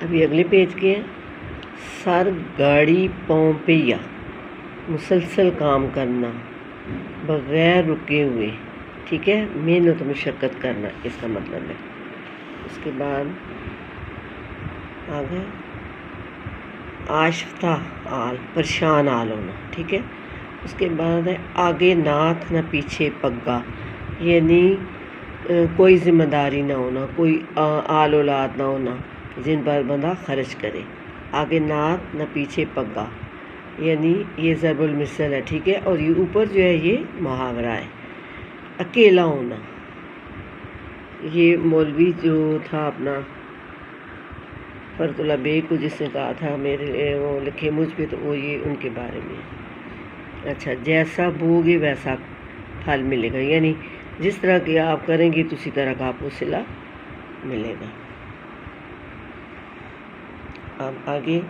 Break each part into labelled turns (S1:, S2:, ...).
S1: ابھی اگلے پیج کے ہیں. سر گاڑی پاؤں پہ یا مسلسل کام کرنا بغیر رکے ہوئے. ٹھیک ہے، محنت و مشقت کرنا اس کا مطلب ہے. اس کے بعد آگے آشفتہ آل، پریشان آل ہونا. ٹھیک ہے. اس کے بعد ہے آگے ناتھ نہ پیچھے پگا، یعنی کوئی ذمہ داری نہ ہونا، کوئی آل اولاد نہ ہونا جن پر بندہ خرچ کرے. آگے ناتھ نہ پیچھے پگا، یعنی یہ ضرب المثل ہے. ٹھیک ہے. اور یہ اوپر جو ہے یہ محاورہ ہے. اکیلا ہونا، یہ مولوی جو تھا اپنا فرت اللہ بیگ کو جس نے کہا تھا میرے وہ لکھے مجھ پہ، تو وہ یہ ان کے بارے میں. اچھا، جیسا بو گے ویسا پھل ملے گا، یعنی جس طرح کی آپ کریں گے تو اسی طرح کا آپ کو صلہ ملے گا. اب آگے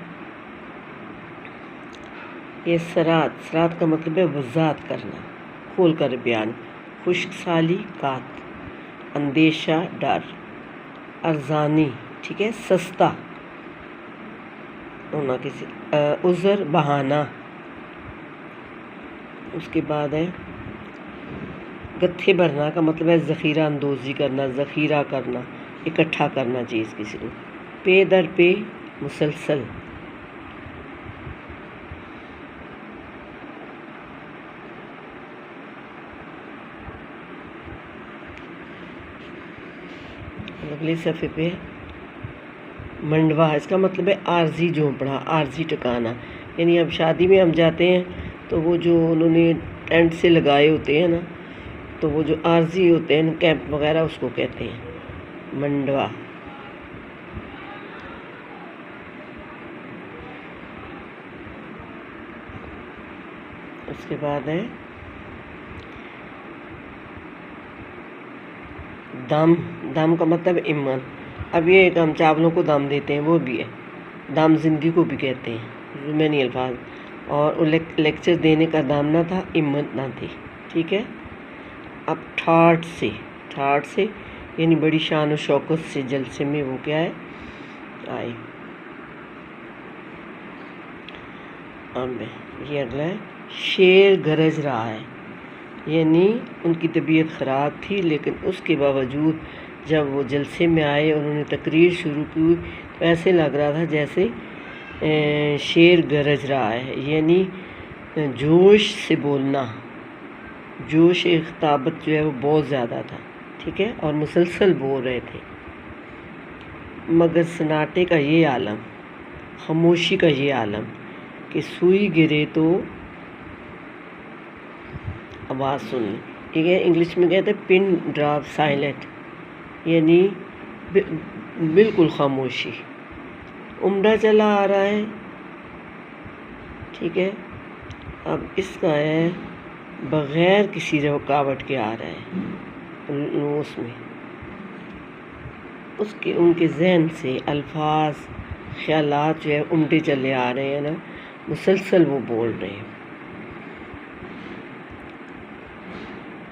S1: یہ سرات کا مطلب ہے وضاحت کرنا، کھول کر بیان. خشک سالی کات، اندیشہ ڈر. ارزانی، ٹھیک ہے، سستا ہونا کسی. عذر بہانہ. اس کے بعد ہے گتھے بھرنا کا مطلب ہے ذخیرہ اندوزی کرنا، ذخیرہ کرنا، اکٹھا کرنا چیز کسی کو. پے در پہ مسلسل. اگلے صفحے پہ منڈوا، اس کا مطلب ہے عارضی جھونپڑا، عارضی ٹکانا. یعنی اب شادی میں ہم جاتے ہیں تو وہ جو انہوں نے ٹینٹ سے لگائے ہوتے ہیں نا، تو وہ جو عارضی ہوتے ہیں کیمپ وغیرہ، اس کو کہتے ہیں منڈوا. اس کے بعد ہے دم. دم کا مطلب ایمان. اب یہ ایک ہم چاولوں کو دم دیتے ہیں، وہ بھی ہے. دم زندگی کو بھی کہتے ہیں، زمینی الفاظ. اور لیکچر دینے کا دم نہ تھا، ہمت نہ تھی. ٹھیک ہے. اب ٹھاٹ سے یعنی بڑی شان و شوکت سے جلسے میں وہ کیا ہے آئے. اب یہ اگلا ہے شیر گرج رہا ہے، یعنی ان کی طبیعت خراب تھی لیکن اس کے باوجود جب وہ جلسے میں آئے اور انہوں نے تقریر شروع کی تو ایسے لگ رہا تھا جیسے شیر گرج رہا ہے، یعنی جوش سے بولنا. جوش خطابت جو ہے وہ بہت زیادہ تھا. ٹھیک ہے. اور مسلسل بول رہے تھے. مگر سناٹے کا یہ عالم، خاموشی کا یہ عالم کہ سوئی گرے تو آواز سن لیں. ٹھیک ہے. انگلش میں کہتے ہیں پن ڈراپ سائلنٹ، یعنی بالکل خاموشی. عمدہ چلا آ رہا ہے. ٹھیک ہے. اب اس کا ہے بغیر کسی رکاوٹ کے آ رہا ہے. اس میں ان کے ذہن سے الفاظ خیالات جو ہے عمدے چلے آ رہے ہیں نا، مسلسل وہ بول رہے ہیں.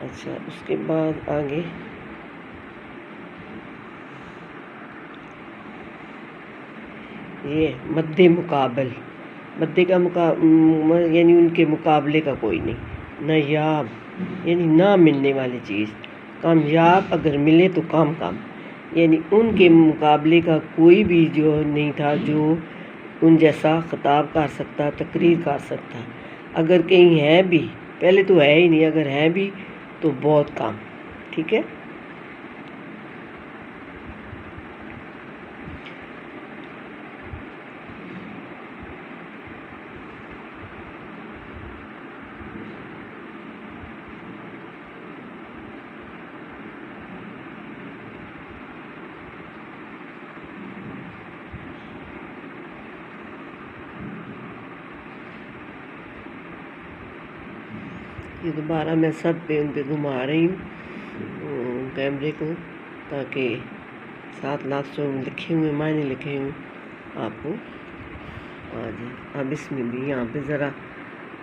S1: اچھا، اس کے بعد آگے یہ مد مقابل. مدے کا یعنی ان کے مقابلے کا کوئی نہیں. نایاب یعنی نہ ملنے والی چیز. کامیاب اگر ملے تو کام، یعنی ان کے مقابلے کا کوئی بھی جو نہیں تھا جو ان جیسا خطاب کر سکتا، تقریر کر سکتا. اگر کہیں ہے بھی، پہلے تو ہے ہی نہیں، اگر ہے بھی تو بہت کم. ٹھیک ہے. یہ دوبارہ میں سب پہ ان پہ گھما رہی ہوں کیمرے کو، تاکہ 7 لاکھ جو لکھے ہوئے معنی لکھے ہوئے آپ کو آ جائے. اب اس میں بھی یہاں پہ ذرا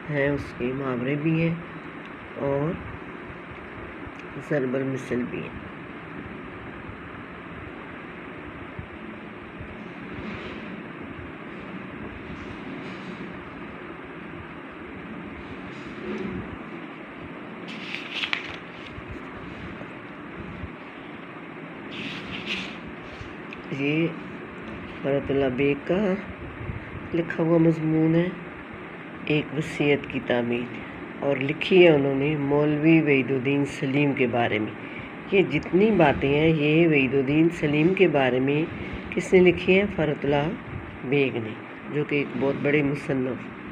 S1: ہیں اس کے محاورے بھی ہیں اور ضرب المثل بھی ہیں. یہ فرحت اللہ بیگ کا لکھا ہوا مضمون ہے، ایک وصیت کی تعمیل، اور لکھی ہے انہوں نے مولوی وحید الدین سلیم کے بارے میں۔ یہ جتنی باتیں ہیں یہ وحید الدین سلیم کے بارے میں کس نے لکھی ہیں؟ فرحت اللہ بیگ نے، جو کہ ایک بہت بڑے مصنف